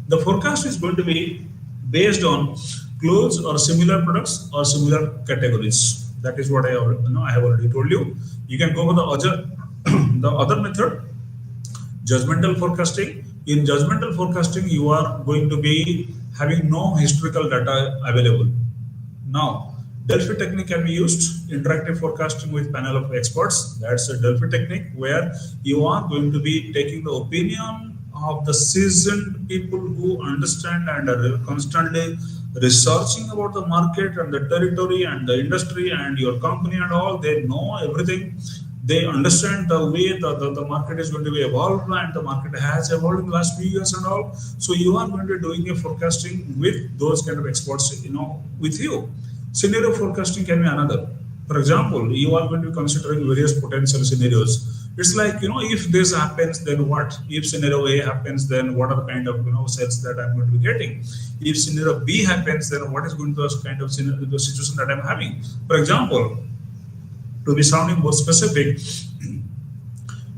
The forecast is going to be based on close or similar products or similar categories. That is what I have already told you. You can go for the other method, judgmental forecasting. In judgmental forecasting, you are going to be having no historical data available. Now, Delphi technique can be used. Interactive forecasting with panel of experts. That's a Delphi technique where you are going to be taking the opinion of the seasoned people who understand and are constantly researching about the market and the territory and the industry and your company and all. They know everything. They understand the way the market is going to be evolved, and the market has evolved in the last few years and all. So you are going to be doing a forecasting with those kind of experts, with you. Scenario forecasting can be another. For example, you are going to be considering various potential scenarios. It's like, if this happens, then what? If scenario A happens, then what are the kind of sales that I'm going to be getting? If scenario B happens, then what is going to be the kind of scenario, the situation that I'm having? For example, to be sounding more specific,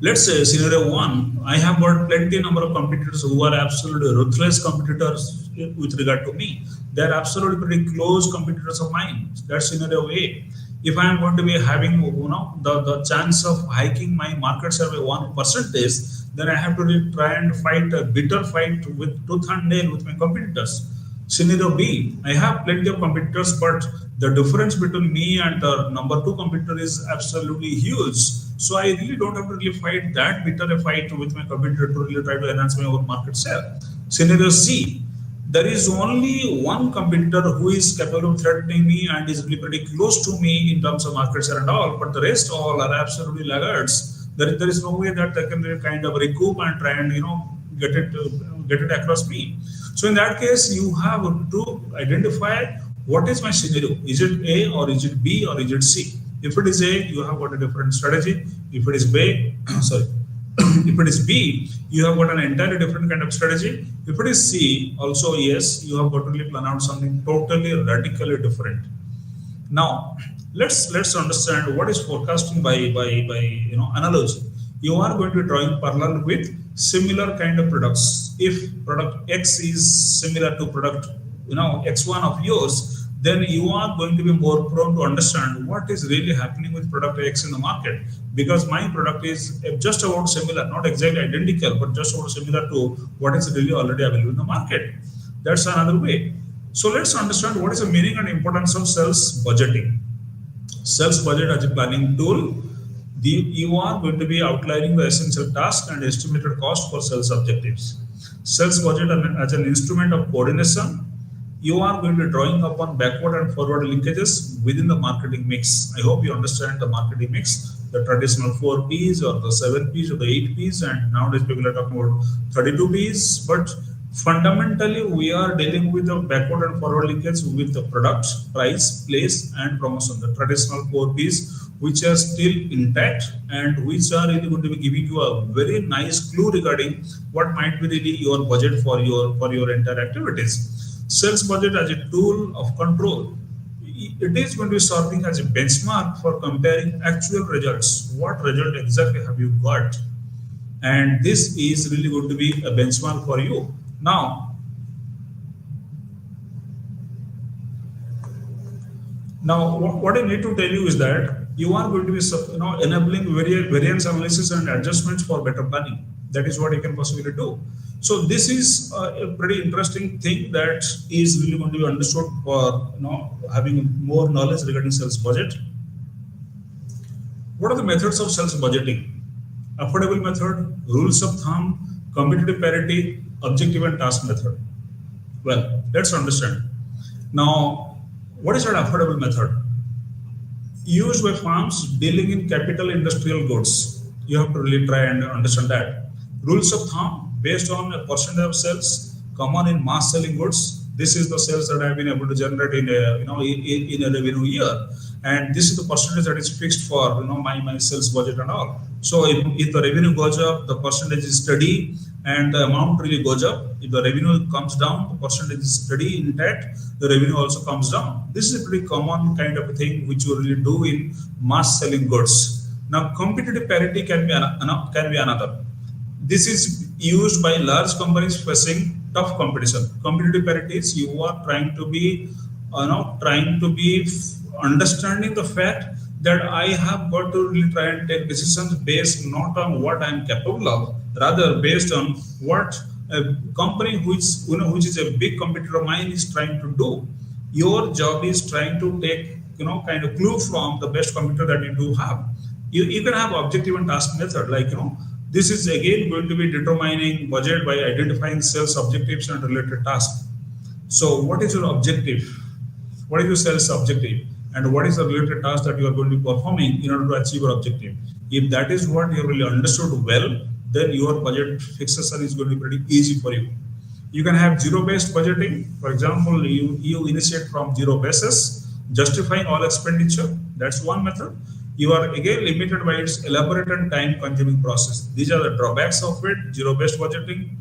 let's say scenario one, I have got plenty number of competitors who are absolutely ruthless competitors with regard to me. They're absolutely pretty close competitors of mine. That's scenario A. If I am going to be having the chance of hiking my market share by 1%, then I have to really try and fight a bitter fight with tooth and nail with my competitors. Scenario B, I have plenty of competitors, but the difference between me and the number two competitor is absolutely huge. So I really don't have to really fight that bitter a fight with my competitor to really try to enhance my own market share. Scenario C, there is only one competitor who is capable of threatening me and is really pretty close to me in terms of market share and all, but the rest all are absolutely laggards. There is no way that they can really kind of recoup and try and get it across me. So in that case, you have to identify what is my scenario. Is it A or is it B or is it C? If it is A, you have got a different strategy. If it is B, sorry. If it is B, you have got an entirely different kind of strategy. If it is C, also yes, you have got to really plan out something totally radically different. Now, let's understand what is forecasting by analogy. You are going to be drawing parallel with similar kind of products. If product X is similar to product X1 of yours, then you are going to be more prone to understand what is really happening with product X in the market, because my product is just about similar, not exactly identical, but just about similar to what is really already available in the market. That's another way. So let's understand what is the meaning and importance of sales budgeting. Sales budget as a planning tool. You are going to be outlining the essential task and estimated cost for sales objectives. Sales budget as an instrument of coordination. You are going to be drawing upon backward and forward linkages within the marketing mix. I hope you understand the marketing mix, the traditional 4 Ps or the 7 Ps or the 8 Ps, and nowadays people are talking about 32 Ps. But fundamentally, we are dealing with the backward and forward linkage with the product, price, place, and promotion. The traditional 4 Ps, which are still intact and which are really going to be giving you a very nice clue regarding what might be really your budget for your entire activities. Sales budget as a tool of control. It is going to be serving as a benchmark for comparing actual results. What result exactly have you got? And this is really going to be a benchmark for you. Now what I need to tell you is that you are going to be enabling variance analysis and adjustments for better planning. That is what you can possibly do. So this is a pretty interesting thing that is really going to be understood for having more knowledge regarding sales budget. What are the methods of sales budgeting? Affordable method, rules of thumb, competitive parity, objective and task method. Well, let's understand. Now, what is an affordable method? Used by firms dealing in capital industrial goods. You have to really try and understand that. Rules of thumb based on a percentage of sales common in mass selling goods. This is the sales that I have been able to generate in a in a revenue year, and this is the percentage that is fixed for my sales budget and all. So if the revenue goes up, the percentage is steady and the amount really goes up. If the revenue comes down, the percentage is steady intact, the revenue also comes down. This is a pretty common kind of a thing which you really do in mass selling goods. Now, competitive parity can be another. This is used by large companies facing tough competition. Competitive parity is you are trying to be, understanding the fact that I have got to really try and take decisions based not on what I am capable of, rather based on what a company which is a big competitor of mine is trying to do. Your job is trying to take kind of clue from the best competitor that you do have. You can have objective and task method, like this is again going to be determining budget by identifying sales objectives and related tasks. So what is your objective? What is your sales objective? And what is the related task that you are going to be performing in order to achieve your objective? If that is what you really understood well, then your budget fixation is going to be pretty easy for you. You can have zero-based budgeting. For example, you initiate from zero basis, justifying all expenditure. That's one method. You are again limited by its elaborate and time-consuming process. These are the drawbacks of it. Zero-based budgeting.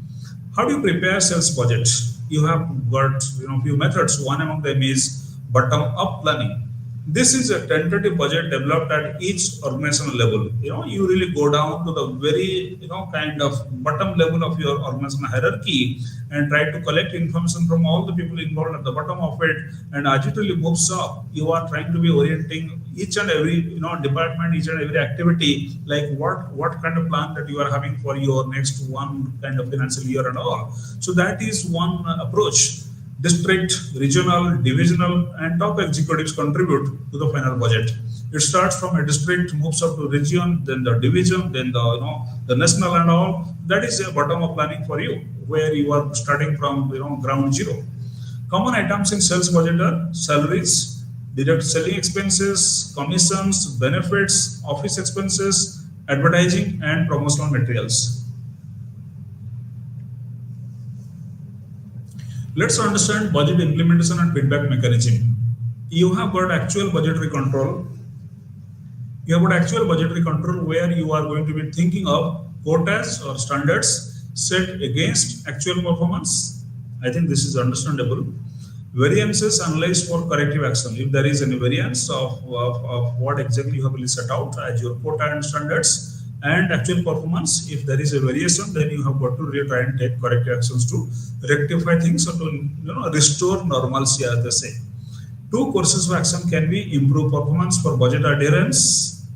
How do you prepare sales budget? You have got few methods. One among them is bottom-up planning. This is a tentative budget developed at each organizational level. You really go down to the very kind of bottom level of your organizational hierarchy and try to collect information from all the people involved at the bottom of it. And as it really moves up, you are trying to be orienting each and every department, each and every activity, like what kind of plan that you are having for your next one kind of financial year and all. So that is one approach. District, regional, divisional, and top executives contribute to the final budget. It starts from a district, moves up to region, then the division, then the national and all. That is a bottom-up planning for you, where you are starting from ground zero. Common items in sales budget are salaries, direct selling expenses, commissions, benefits, office expenses, advertising, and promotional materials. Let's understand budget implementation and feedback mechanism. You have got actual budgetary control. You have got actual budgetary control where you are going to be thinking of quotas or standards set against actual performance. I think this is understandable. Variances analyzed for corrective action. If there is any variance of what exactly you have really set out as your quota and standards, and actual performance, if there is a variation, then you have got to really try and take corrective actions to rectify things or to restore normalcy, as they say. Two courses of action can be improve performance for budget adherence.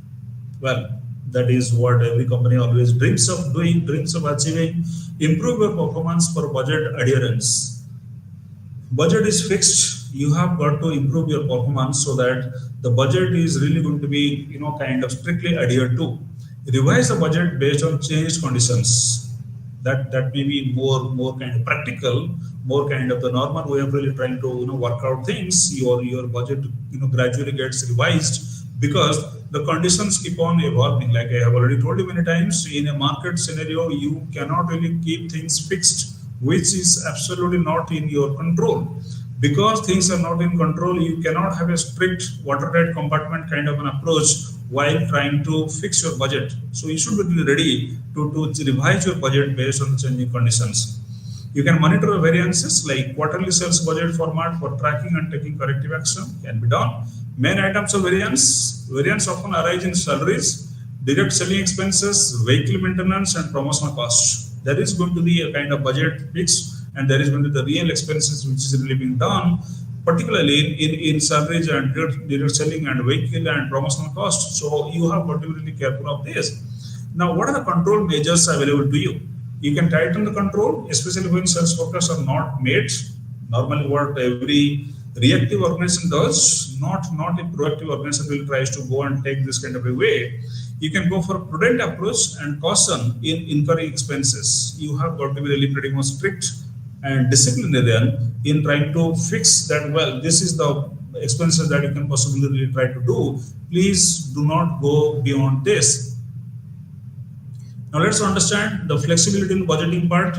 Well, that is what every company always dreams of doing, dreams of achieving. Improve your performance for budget adherence. Budget is fixed. You have got to improve your performance so that the budget is really going to be kind of strictly adhered to. Revise the budget based on changed conditions. That may be more kind of practical, more kind of the normal way of really trying to work out things. Your budget gradually gets revised because the conditions keep on evolving. Like I have already told you many times, in a market scenario, you cannot really keep things fixed, which is absolutely not in your control. Because things are not in control, you cannot have a strict watertight compartment kind of an approach while trying to fix your budget. So you should be ready to revise your budget based on the changing conditions. You can monitor the variances like quarterly sales budget format for tracking and taking corrective action can be done. Main items of variance often arise in salaries, direct selling expenses, vehicle maintenance, and promotional costs. There is going to be a kind of budget fix, and there is going to be the real expenses which is really being done, particularly in salaries and direct selling and vehicle and promotional costs. So you have got to be really careful of this. Now, what are the control measures available to you? You can tighten the control, especially when sales forecasts are not made. Normally, what every reactive organization does, not a proactive organization will tries to go and take this kind of a way. You can go for a prudent approach and caution in incurring expenses. You have got to be really pretty much strict and disciplinarian in trying to fix that. Well, this is the expenses that you can possibly really try to do. Please do not go beyond this. Now let's understand the flexibility in budgeting part.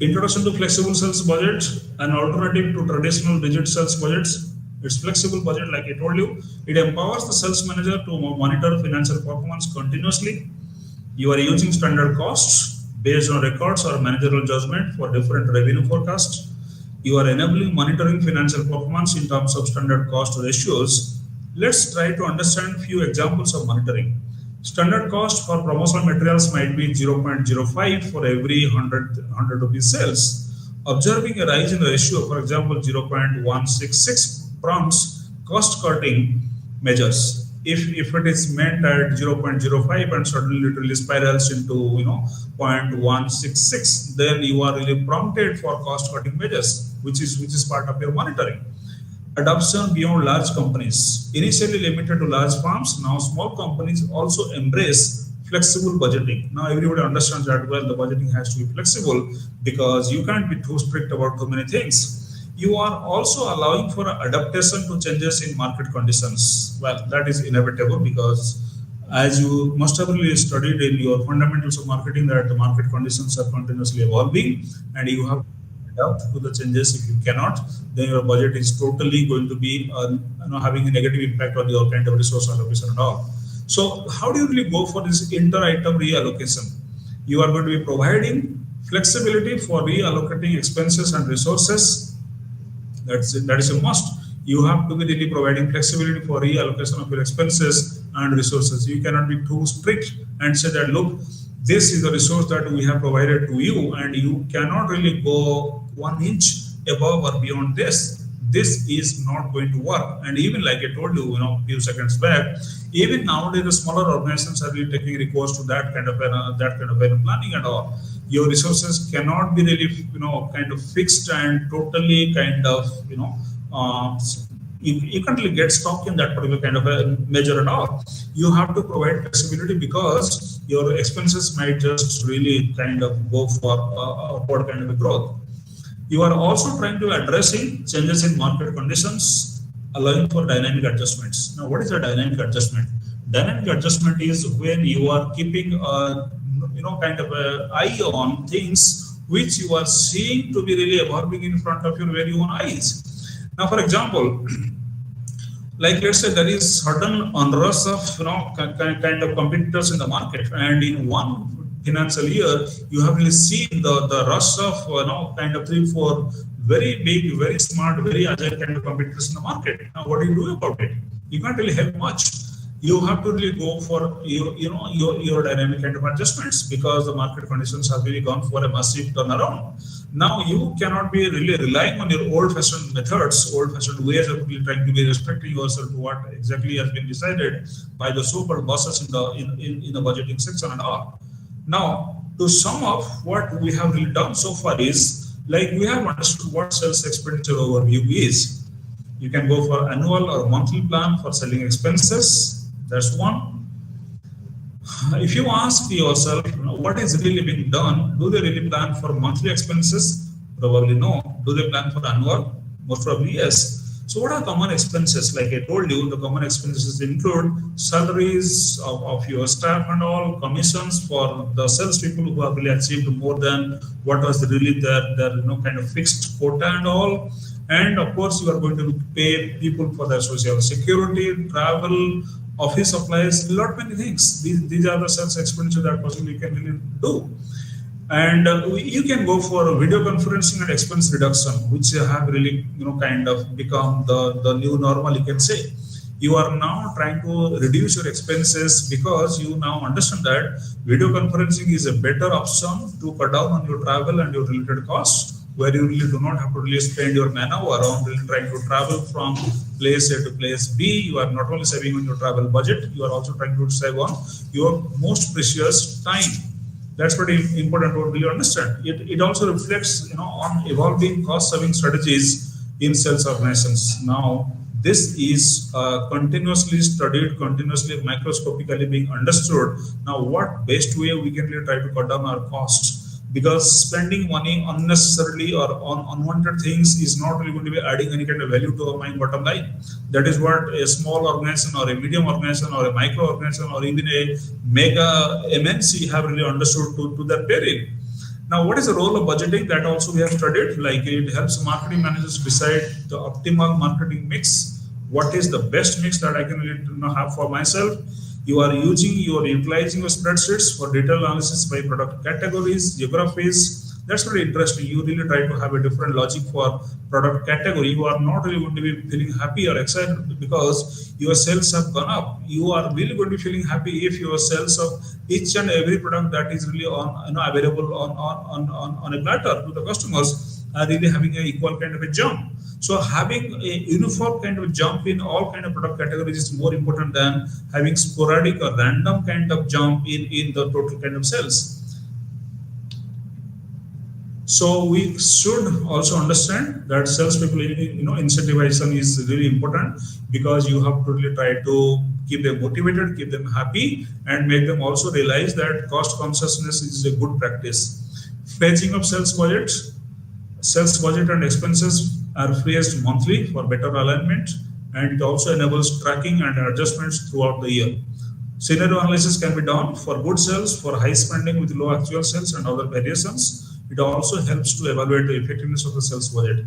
Introduction to flexible sales budget, an alternative to traditional rigid sales budgets. It's flexible budget, like I told you. It empowers the sales manager to monitor financial performance continuously. You are using standard costs based on records or managerial judgment for different revenue forecasts. You are enabling monitoring financial performance in terms of standard cost ratios. Let's try to understand few examples of monitoring. Standard cost for promotional materials might be 0.05 for every 100 rupees sales. Observing a rise in the ratio, for example, 0.166 prompts cost cutting measures. If it is meant at 0.05 and suddenly it really spirals into 0.166, then you are really prompted for cost cutting measures, which is part of your monitoring. Adoption beyond large companies. Initially limited to large firms, now small companies also embrace flexible budgeting. Now everybody understands that, well, the budgeting has to be flexible because you can't be too strict about too many things. You are also allowing for adaptation to changes in market conditions. Well, that is inevitable because as you must have really studied in your fundamentals of marketing, that the market conditions are continuously evolving and you have adapt to the changes. If you cannot, then your budget is totally going to be having a negative impact on your kind of resource allocation and all. So how do you really go for this inter-item reallocation? You are going to be providing flexibility for reallocating expenses and resources. That is a must. You have to be really providing flexibility for reallocation of your expenses and resources. You cannot be too strict and say that, look, this is the resource that we have provided to you and you cannot really go 1 inch above or beyond this. This is not going to work. And even like I told you, a few seconds back, even nowadays the smaller organizations are really taking recourse to that kind of planning and all. Your resources cannot be really kind of fixed and totally kind of you can't really get stuck in that particular kind of a measure and all. You have to provide flexibility because your expenses might just really kind of go for upward kind of a growth. You are also trying to addressing changes in market conditions, allowing for dynamic adjustments. Now, what is a dynamic adjustment? Dynamic adjustment is when you are keeping a kind of an eye on things which you are seeing to be really evolving in front of your very own eyes. Now, for example, like let's say there is certain unrush of kind of competitors in the market, and in one financial year you have really seen the rush of kind of 3-4 very big, very smart, very agile kind of competitors in the market. Now what do you do about it? You can't really help much. You have to really go for your dynamic kind of adjustments because the market conditions have really gone for a massive turnaround. Now you cannot be really relying on your old-fashioned methods, old-fashioned ways of really trying to be restricting yourself to what exactly has been decided by the so-called bosses in the budgeting section and all. Now, to sum up, what we have really done so far is, like, we have understood what sales expenditure overview is. You can go for annual or monthly plan for selling expenses. That's one. If you ask yourself, what is really being done? Do they really plan for monthly expenses? Probably no. Do they plan for annual? Most probably yes. So what are common expenses? Like I told you, the common expenses include salaries of your staff and all, commissions for the sales people who have really achieved more than what was really their kind of fixed quota and all. And of course, you are going to pay people for their social security, travel, office supplies, lot many things. These are the sales expenditure that possibly you can really do. And you can go for video conferencing and expense reduction, which have really kind of become the new normal, you can say. You are now trying to reduce your expenses because you now understand that video conferencing is a better option to cut down on your travel and your related costs, where you really do not have to really spend your manpower around really trying to travel from place A to place B. You are not only saving on your travel budget, you are also trying to save on your most precious time. That's pretty important to really understand. It also reflects, on evolving cost-saving strategies in sales organizations. Now, this is continuously studied, continuously microscopically being understood. Now, what best way we can really try to cut down our costs? Because spending money unnecessarily or on unwanted things is not really going to be adding any kind of value to my bottom line. That is what a small organization or a medium organization or a micro organization or even a mega MNC have really understood to their pairing. Now, what is the role of budgeting? That also we have studied. Like, it helps marketing managers decide the optimal marketing mix. What is the best mix that I can really, have for myself? You are utilizing your spreadsheets for detailed analysis by product categories, geographies. That's very interesting. You really try to have a different logic for product category. You are not really going to be feeling happy or excited because your sales have gone up. You are really going to be feeling happy if your sales of each and every product that is really available on a platter to the customers are really having an equal kind of a jump. So having a uniform kind of jump in all kind of product categories is more important than having sporadic or random kind of jump in the total kind of sales. So we should also understand that salespeople, incentivization is really important, because you have to really try to keep them motivated, keep them happy, and make them also realize that cost consciousness is a good practice. Paging of sales budget and expenses are phrased monthly for better alignment, and it also enables tracking and adjustments throughout the year. Scenario analysis can be done for good sales, for high spending with low actual sales, and other variations. It also helps to evaluate the effectiveness of the sales budget.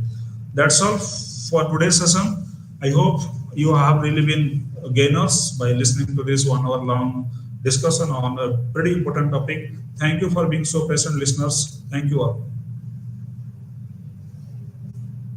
That's all for today's session. I hope you have really been gainers by listening to this 1 hour long discussion on a pretty important topic. Thank you for being so patient, listeners. Thank you all.